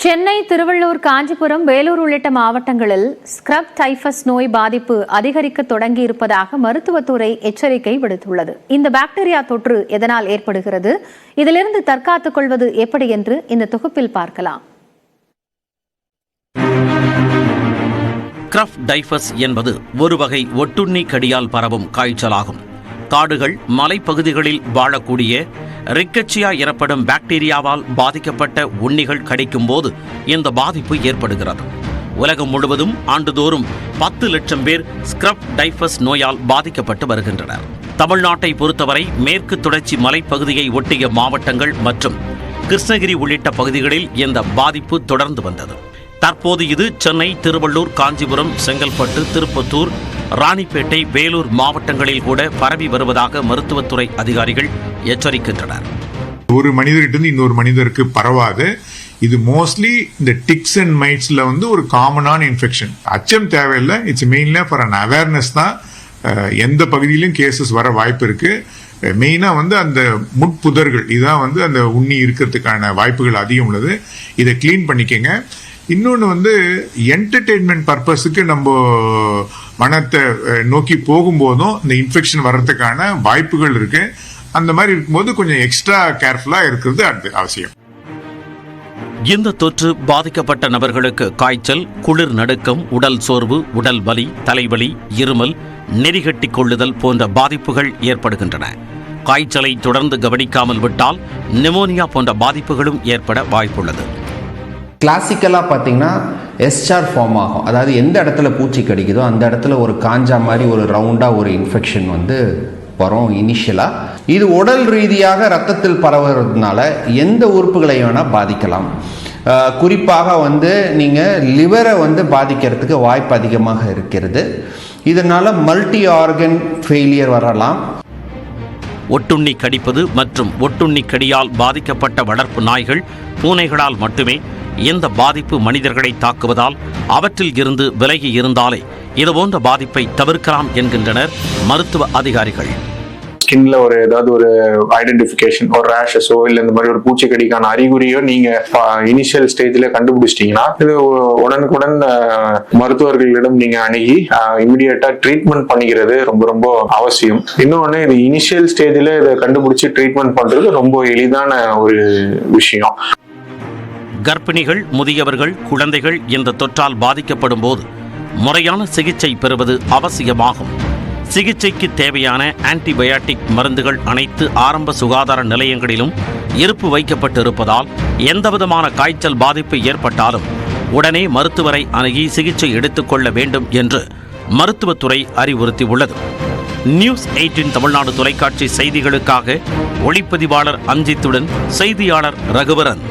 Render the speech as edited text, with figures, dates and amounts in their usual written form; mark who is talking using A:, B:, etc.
A: சென்னை, திருவள்ளூர், காஞ்சிபுரம், வேலூர் உள்ளிட்ட மாவட்டங்களில் scrub typhus நோய் பாதிப்பு அதிகரிக்க தொடங்கியிருப்பதாக மருத்துவத்துறை எச்சரிக்கை விடுத்துள்ளது. இந்த பாக்டீரியா தொற்று எதனால் ஏற்படுகிறது, இதிலிருந்து தற்காத்துக் கொள்வது எப்படி என்று இந்த தொகுப்பில் பார்க்கலாம்.
B: ஸ்க்ரப் டைபஸ் என்பது ஒரு வகை ஒட்டுண்ணி கடியால் பரவும் காய்ச்சலாகும். காடுகள், மலைப்பகுதிகளில் வாழக்கூடிய ரிக்கச்சியா எனப்படும் பாக்டீரியாவால் பாதிக்கப்பட்ட உண்ணிகள் கடிக்கும் போது இந்த பாதிப்பு ஏற்படுகிறது. உலகம் முழுவதும் ஆண்டுதோறும் 10 லட்சம் பேர் ஸ்க்ரப் டைபஸ் நோயால் பாதிக்கப்பட்டு வருகின்றனர். தமிழ்நாட்டை பொறுத்தவரை மேற்கு தொடர்ச்சி மலைப்பகுதியை ஒட்டிய மாவட்டங்கள் மற்றும் கிருஷ்ணகிரி உள்ளிட்ட பகுதிகளில் இந்த பாதிப்பு தொடர்ந்து வந்தது. தற்போது இது சென்னை, திருவள்ளூர், காஞ்சிபுரம், செங்கல்பட்டு, திருப்பத்தூர், ராணிப்பேட்டை, வேலூர் மாவட்டங்களில் கூட பரவி வருவதாக மருத்துவத்துறை அதிகாரிகள் எச்சரிக்கின்றனர்.
C: ஒரு மனிதர்கிட்ட இன்னொரு மனிதருக்கு பரவாது. இது மோஸ்ட்லி இந்த டிக்ஸ் அண்ட் மைட்ஸ்ல ஒரு காமனான இன்ஃபெக்ஷன். அச்சம் தேவையில்லை. இட்ஸ் மெயின்ல ஃபார் அன் அவேர்னஸ் தான். எந்த பகுதியிலும் கேசஸ் வர வாய்ப்பு இருக்கு. மெயினா அந்த முட்புதர்கள் இதான் அந்த உண்ணி இருக்கிறதுக்கான வாய்ப்புகள் அதிகம் உள்ளது. இதை கிளீன் பண்ணிக்கங்க. இன்னொன்று என்டர்டெயின்மெண்ட் பர்பஸுக்கு நம்ம மனத்தை நோக்கி போகும்போதும் இந்த இன்ஃபெக்ஷன் வர்றதுக்கான வாய்ப்புகள் இருக்கு. அந்த மாதிரி இருக்கும்போது கொஞ்சம் எக்ஸ்ட்ரா கேர்ஃபுல்லா இருக்கிறது அவசியம்.
B: இந்த தொற்று பாதிக்கப்பட்ட நபர்களுக்கு காய்ச்சல், குளிர் நடுக்கம், உடல் சோர்வு, உடல் வலி, தலைவலி, இருமல், நெறிகட்டி கொள்ளுதல் போன்ற பாதிப்புகள் ஏற்படுகின்றன. காய்ச்சலை தொடர்ந்து கவனிக்காமல் விட்டால் நிமோனியா போன்ற பாதிப்புகளும் ஏற்பட வாய்ப்புள்ளது.
D: கிளாசிக்கலாக பார்த்தீங்கன்னா எஸ்சார் ஃபார்ம் ஆகும். அதாவது எந்த இடத்துல பூச்சி கடிக்குதோ அந்த இடத்துல ஒரு காஞ்சா மாதிரி ஒரு ரவுண்டாக ஒரு இன்ஃபெக்ஷன் வரும் இனிஷியலாக. இது உடல் ரீதியாக ரத்தத்தில் பரவுறதுனால எந்த உறுப்புகளை வேணால் பாதிக்கலாம். குறிப்பாக நீங்கள் லிவரை பாதிக்கிறதுக்கு வாய்ப்பு அதிகமாக இருக்கிறது. இதனால் மல்டி ஆர்கன் ஃபெயிலியர் வரலாம்.
B: ஒட்டுண்ணி கடிப்பது மற்றும் ஒட்டுண்ணி கடியால் பாதிக்கப்பட்ட வளர்ப்பு நாய்கள், பூனைகளால் மட்டுமே இந்த பாதிப்பு மனிதர்களை தாக்குவதால் அவற்றில் இருந்து விலகி இருந்தாலே இதுபோன்ற பாதிப்பை தவிர்க்கலாம் என்கின்றனர் மருத்துவ அதிகாரிகள்.
E: ஸ்கின்ல ஏதாவது ஒரு ஐடென்டிஃபிகேஷன், ஒரு ரேஷஸோ இல்ல இந்த மாதிரி ஒரு பூச்சிக்கடிக்கான அறிகுறியோ நீங்க இனிஷியல் ஸ்டேஜ்ல கண்டுபிடிச்சிட்டீங்கன்னா இது உடனுக்குடன் மருத்துவர்களிடம் நீங்க அணுகி இமிடியேட்டா ட்ரீட்மெண்ட் பண்ணிக்கிறது ரொம்ப ரொம்ப அவசியம். இன்னொன்னு இது இனிஷியல் ஸ்டேஜ்ல இதை கண்டுபிடிச்சு ட்ரீட்மெண்ட் பண்றது ரொம்ப எளிதான ஒரு விஷயம்.
B: கர்ப்பிணிகள், முதியவர்கள், குழந்தைகள் இந்த தொற்றால் பாதிக்கப்படும் போது முறையான சிகிச்சை பெறுவது அவசியமாகும். சிகிச்சைக்கு தேவையான ஆன்டிபயாட்டிக் மருந்துகள் அனைத்து ஆரம்ப சுகாதார நிலையங்களிலும் இருப்பு வைக்கப்பட்டிருப்பதால் எந்தவிதமான காய்ச்சல் பாதிப்பு ஏற்பட்டாலும் உடனே மருத்துவரை அணுகி சிகிச்சை எடுத்துக்கொள்ள வேண்டும் என்று மருத்துவத்துறை அறிவுறுத்தியுள்ளது. நியூஸ் 18 தமிழ்நாடு தொலைக்காட்சி செய்திகளுக்காக ஒளிப்பதிவாளர் அஞ்சித்துடன் செய்தியாளர் ரகுவரன்.